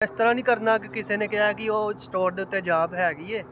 इस तरह नहीं करना कि किसी ने कहा कि वो स्टोर ਦੇ ਉੱਤੇ ਜਾਬ ਹੈਗੀ ਏ।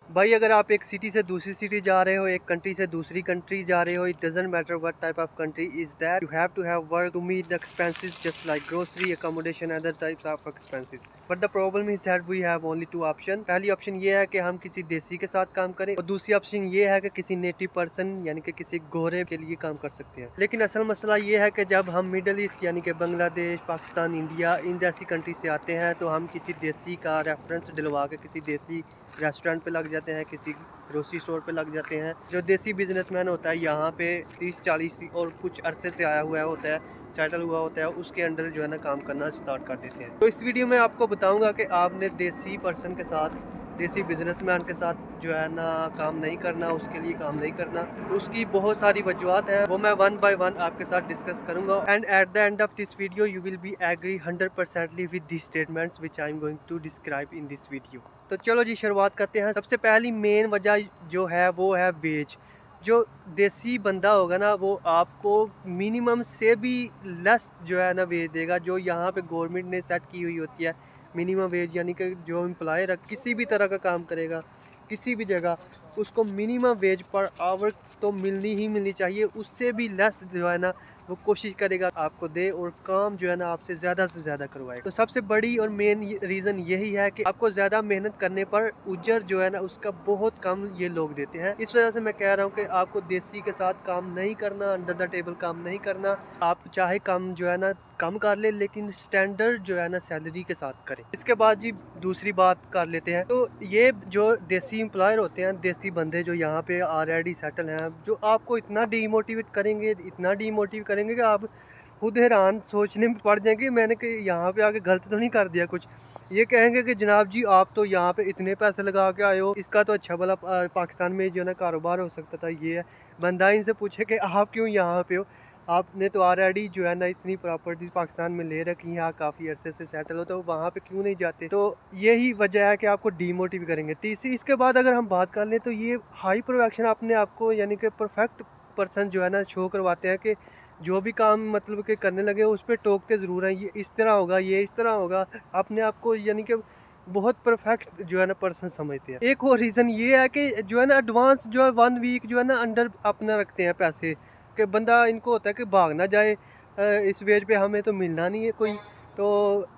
भाई अगर आप एक सिटी से दूसरी सिटी जा रहे हो, एक कंट्री से दूसरी कंट्री जा रहे हो, it doesn't matter what type of country is that, you have to have work to meet the expenses just like grocery, accommodation, other types of expenses. But the problem is that we have only two option. पहली option ये है कि हम किसी देसी के साथ काम करें, और दूसरी ऑप्शन ये है कि किसी नेटिव पर्सन यानी कि किसी गोरे के लिए काम कर सकते हैं। लेकिन असल मसला ये है कि जब हम मिडल ईस्ट यानी कि बांग्लादेश, पाकिस्तान, इंडिया, इन जैसी कंट्री से आते हैं तो हम किसी देसी का रेफरेंस दिलवा के किसी देसी रेस्टोरेंट पे लग जाते हैं, किसी ग्रोसरी स्टोर पे लग जाते हैं। जो देसी बिजनेसमैन होता है यहाँ पे 30-40 और कुछ अरसे से आया हुआ होता है, सेटल हुआ होता है, उसके अंडर जो है ना काम करना स्टार्ट कर देते हैं। तो इस वीडियो में आपको बताऊंगा कि आपने देसी पर्सन के साथ, देसी बिजनेसमैन के साथ जो है ना काम नहीं करना, उसके लिए काम नहीं करना। उसकी बहुत सारी वजूहत है, वो मैं वन बाय वन आपके साथ डिस्कस करूंगा। And at the end of this video you will be agree 100% with this statements which I am going to describe in this video. तो चलो जी शुरुआत करते हैं। सबसे पहली मेन वजह जो है वो है वेज। जो देसी बंदा होगा ना वो आपको मिनिमम से भी लेस जो है ना वेज देगा, जो यहाँ पे गवर्नमेंट ने सेट की हुई होती है मिनिमम वेज। यानी कि जो एम्प्लॉय किसी भी तरह का काम करेगा किसी भी जगह, उसको मिनिमम वेज पर आवर तो मिलनी ही मिलनी चाहिए। उससे भी लेस जो है ना वो कोशिश करेगा आपको दे, और काम जो है ना आपसे ज़्यादा से ज़्यादा करवाएगा। तो सबसे बड़ी और मेन रीज़न यही है कि आपको ज़्यादा मेहनत करने पर उजर जो है ना उसका बहुत कम ये लोग देते हैं। इस वजह से मैं कह रहा हूँ कि आपको देसी के साथ काम नहीं करना, अंडर द टेबल काम नहीं करना। आप चाहे कम जो है ना कम कर ले, लेकिन स्टैंडर्ड जो है ना सैलरी के साथ करें। इसके बाद जी दूसरी बात कर लेते हैं। तो ये जो देसी एम्प्लॉयर होते हैं, देसी बंदे जो यहाँ पे ऑलरेडी सेटल हैं, जो आपको इतना डीमोटिवेट करेंगे, इतना डीमोटिवेट करेंगे कि आप खुद हैरान सोचने में पड़ जाएंगे मैंने कि यहाँ पे आके गलत तो नहीं कर दिया कुछ। ये कहेंगे कि जनाब जी आप तो यहाँ पे इतने पैसे लगा के आए हो, इसका तो अच्छा भला पाकिस्तान में जो है ना कारोबार हो सकता था। ये है बंदा इनसे पूछे कि आप क्यों यहाँ पे हो, आपने तो ऑलरेडी जो है ना इतनी प्रॉपर्टी पाकिस्तान में ले रखी है, आप काफ़ी अरसे से सेटल हो, तो वहाँ पे क्यों नहीं जाते। तो यही वजह है कि आपको डीमोटिवेट करेंगे। तीसरी इसके बाद अगर हम बात कर लें तो ये हाई प्रोडक्शन अपने आप को यानी कि परफेक्ट पर्सन जो है ना शो करवाते हैं कि जो भी काम मतलब कि करने लगे उस पर टोकते ज़रूर हैं, ये इस तरह होगा, ये इस तरह होगा। अपने आप को यानी कि बहुत परफेक्ट जो है ना पर्सन समझते हैं। एक और रीज़न ये है कि जो है ना एडवांस जो है 1 वीक जो है ना अंडर अपना रखते हैं पैसे, कि बंदा इनको होता है कि भाग ना जाए, इस वेज पे हमें तो मिलना नहीं है कोई। तो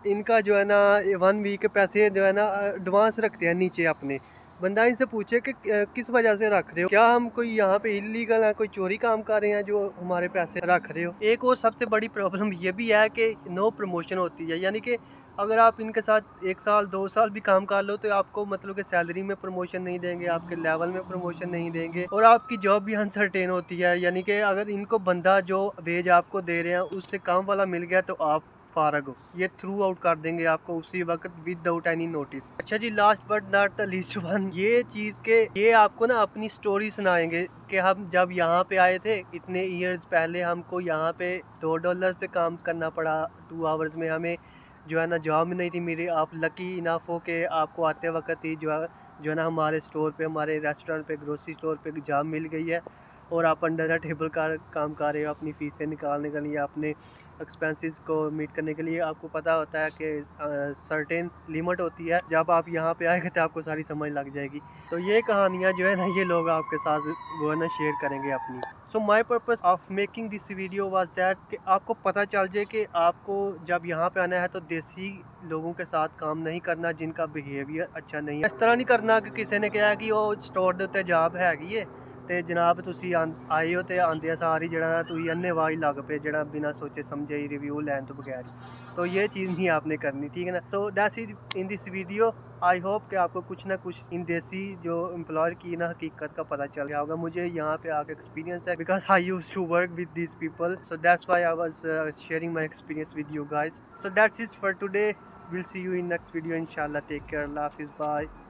इनका जो है ना 1 वीक के पैसे जो है ना एडवांस रखते हैं नीचे अपने। बंदा इनसे पूछे कि किस वजह से रख रहे हो, क्या हम कोई यहाँ पे इलीगल है, कोई चोरी काम कर रहे हैं जो हमारे पैसे रख रहे हो। एक और सबसे बड़ी प्रॉब्लम ये भी है कि नो प्रमोशन होती है। यानी कि अगर आप इनके साथ 1 साल 2 साल भी काम कर लो तो आपको मतलब कि सैलरी में प्रमोशन नहीं देंगे, आपके लेवल में प्रमोशन नहीं देंगे, और आपकी जॉब भी अनसर्टेन होती है। यानी कि अगर इनको बंदा जो वेज आपको दे रहे हैं उससे कम वाला मिल गया तो आप फारग हो, ये थ्रू आउट कर देंगे आपको उसी वक्त विदाउट एनी नोटिस। अच्छा जी, last but not the least one, ये चीज़ के ये आपको ना अपनी स्टोरी सुनाएंगे कि हम जब यहाँ पे आए थे इतने ईयर्स पहले, हमको यहाँ पे $2 पे काम करना पड़ा, 2 आवर्स में हमें जो है ना जॉब नहीं थी मेरी। आप लकी इनफ हो के आपको आते वक्त ही जो है ना हमारे स्टोर पे, हमारे रेस्टोरेंट पे, ग्रोसरी स्टोर पे जॉब मिल गई है, और आप अंडर द टेबल का काम कर रहे हो अपनी फीसें निकालने के लिए, अपने एक्सपेंसेस को मीट करने के लिए। आपको पता होता है कि सर्टेन लिमिट होती है। जब आप यहाँ पे आएंगे तो आपको सारी समझ लग जाएगी। तो ये कहानियाँ जो है ना ये लोग आपके साथ वो है ना शेयर करेंगे अपनी। So my purpose of making this video was that कि आपको पता चल जाए कि आपको जब यहाँ पे आना है तो देसी लोगों के साथ काम नहीं करना जिनका बिहेवियर अच्छा नहीं है। इस तरह नहीं करना कि किसी ने कहा कि वो स्टोर ਦੇ ਉੱਤੇ ਜॉब हैगी है ਤੇ ਜਨਾਬ ਤੁਸੀਂ ਆਏ ਹੋ ਤੇ ਆਂਦਿਆਂ ਸਾਰ ਹੀ ਜਿਹੜਾ ਤੁਸੀਂ ਅੰਨੇਵਾਹ ਲੱਗ ਪਏ, ਜਿਹੜਾ बिना सोचे समझे ही रिव्यू ਲੈਣ ਤੋਂ बगैर। तो ये चीज़ नहीं आपने करनी, ठीक है ना। तो that's it in this video. I hope कि आपको कुछ ना कुछ इन देसी जो एम्प्लॉयर की ना हकीकत का पता चल गया होगा। मुझे यहाँ पे आके एक्सपीरियंस है, because I use to work with this people, so that's why I was sharing my experience with you guys. So that's it for today, we'll see you in next video inshallah. Take care, Allah Hafiz, bye.